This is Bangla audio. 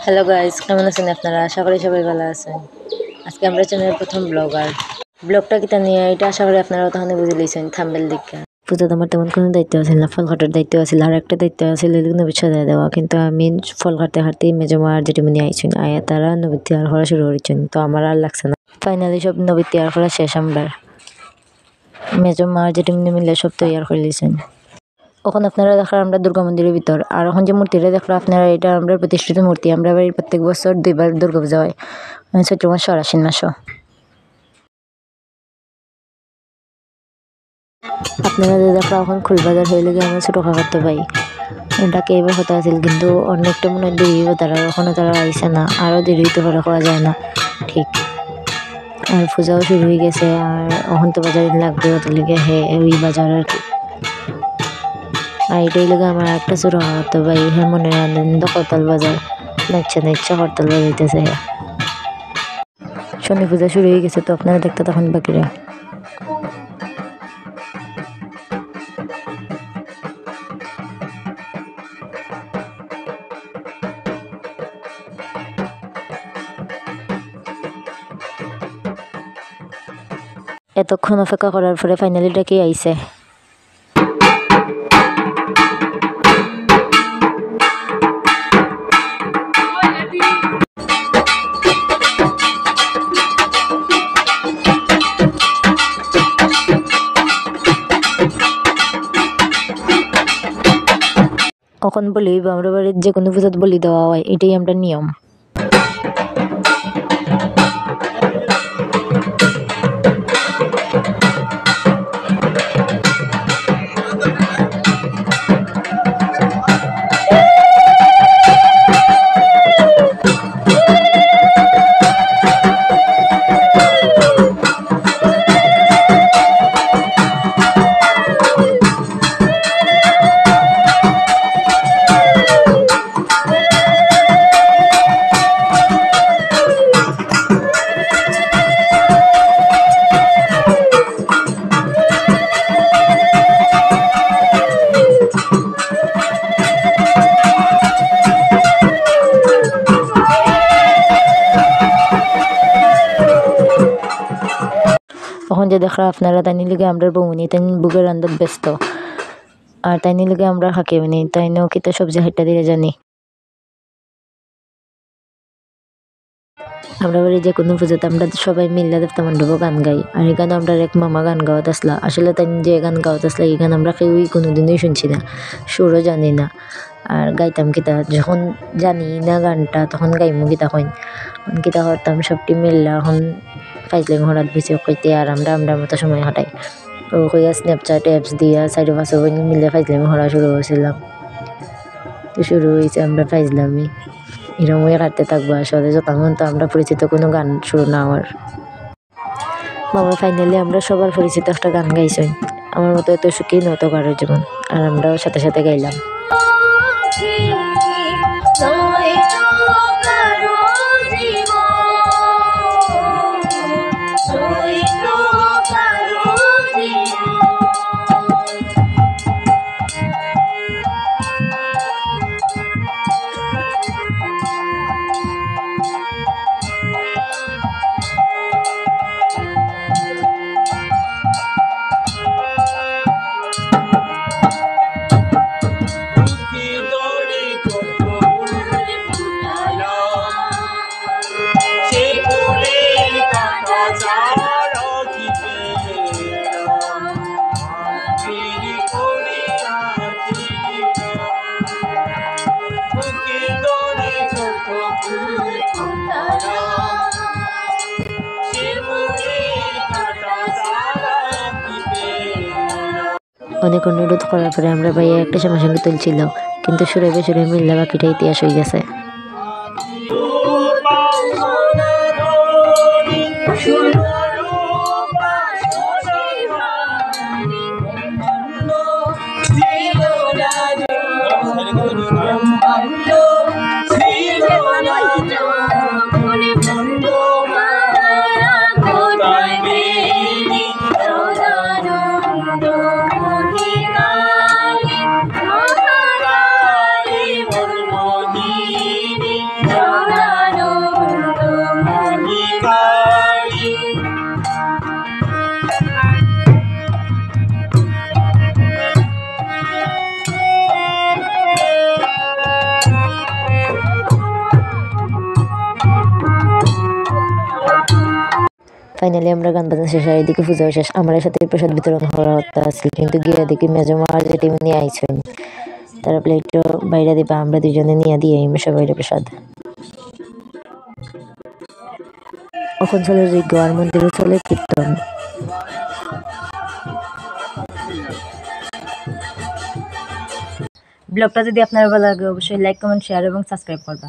হ্যালো গাইস, কেমন আছেন আপনারা? আশা করি সবাই ভালো আছেন। আজকে আমরা চ্যানেলের প্রথম ব্লগার। ব্লগটা কিতা নিয়ে এটা আশা করি আপনারা তখন বুঝে লিয়েছেন থাম্বনেল দেখে। পুজো আমার তেমন কোনো দায়িত্ব আছিল না, ফল কাটার দায়িত্ব আছিল, আর একটা দায়িত্ব আছিল নবীত সাজায় দেওয়া। কিন্তু আমি ফল কাটতে কাটতে মেজমা আর জেঠিমনি আইছেন, আয়া তারা নবীত তৈয়ার করা শুরু করেছেন। তো আমার আর লাগছে না, ফাইনালি সব নবীত তৈয়ার করা শেষ। আমরা মেজমা আর জেঠিমনি মিলে সব তৈয়ার করে লিয়েছেন। এখন আপনারা দেখলাম আমরা দুর্গা মন্দিরের ভিতর, আর এখন যে মূর্তিটা দেখলো আপনারা, এটা আমরা প্রতিষ্ঠিত মূর্তি। আমরা বাড়ির প্রত্যেক বছর 2বার দুর্গা পূজা হয়, চৈত্র মাস আর আশ্বিন মাসও। আপনারা যে দেখলো এখন খুলবাজার হয়ে লেগে আমরা ছোটো কাকাতো ভাই, এটাকে এবার কথা আছিল, কিন্তু অনেকটা মনে হয় দেরি হবে, তারা এখনও তারা আইসে না, আরও দেরি হইতে পারে, করা যায় না ঠিক। আর পূজাও শুরু হয়ে গেছে, আর এখন তো বাজার লাগবে, ওদের লিগে ওই বাজার আর কি। আর এটাই লোক আমার একটা ছোটো কাকাতো ভাই, হ্যাঁ মনের আনন্দ করতাল বাজার নাচছে করতাল বাজাইতেছে। শনি পূজা শুরু হয়ে গেছে, তো আপনারা দেখতে তখন বাকিরা। এতক্ষণ অপেক্ষা করার পরে ফাইনালি ডাকি আইছে। এখন বলি আমরা বাড়ির যে কোনো পূজাত বলি দেওয়া হয়, এটাই আমরা নিয়ম। তখন যে দেখরা আপনারা, তাই লিগে আমরা বৌমনি তাই বুকের রান্দাত ব্যস্ত, আর তাই লিগে আমরা খাকিওনি, তাই নো কিতা সবজি হাইটা দিয়ে জানি। আমরা বাড়ি যে কোনো পুজোতে আমরা সবাই মিল্লা দেবতা মণ্ডপও গান গাই, আর এই গান আমরা এক মামা গান গাওয়াত আসলা। আসলে তাই যে গান গাওয়াত আসলা, এই গান আমরা কেউই কোনোদিনই শুনছি না, সুরও জানি না। আর গাইতাম কিতা, যখন জানি না গানটা তখন গাইমু কিতা কইন, কিতা করতাম সবটি মিল্লা এখন ফাইজলিং হঠাৎ বুঝে কইতে, আর আমরা মতো সময় কাটাই। ও কইয়া স্ন্যাপচ্যাট অ্যাপস দিয়া 4-5 বোন মিলে ফাইজলামি করা শুরু করছিলাম। তো শুরু হয়েছে আমরা ফাইজলামি, এরকমই কাটতে থাকবো আসলে যতক্ষণ তো আমরা পরিচিত কোনো গান শুরু না হওয়ার। মামা ফাইনালি আমরা সবার পরিচিত একটা গান গাইছেন, আমার মতো এত সুখী নত কারোর জীবন, আর আমরাও সাথে সাথে গাইলাম। অনেক অনুরোধ করার পরে আমরা ভাইয়া একটা সময় সঙ্গে তুলছিল, কিন্তু সুরে বেসুরে মিল্লা বাকিটা ইতিহাস হয়ে গেছে। ফাইনালি আমরা গান বাজনা শেষ আর এদিকে পূজাও শেষ। আমার সাথে প্রসাদ বিতরণ হওয়ার কথা আছে, কিন্তু গিয়ে দেখি মেজমা আর জেঠিমা নিয়ে আইসেন। তারা প্লেটও বাইরে দিবা, আমরা দুজনে নিয়ে দিয়ে সবাই প্রসাদ। এখন চলে যজ্ঞ আর মন্দিরে চলে কীর্তন। ব্লগটা যদি আপনার ভালো লাগে অবশ্যই লাইক কমেন্ট শেয়ার এবং সাবস্ক্রাইব করবা।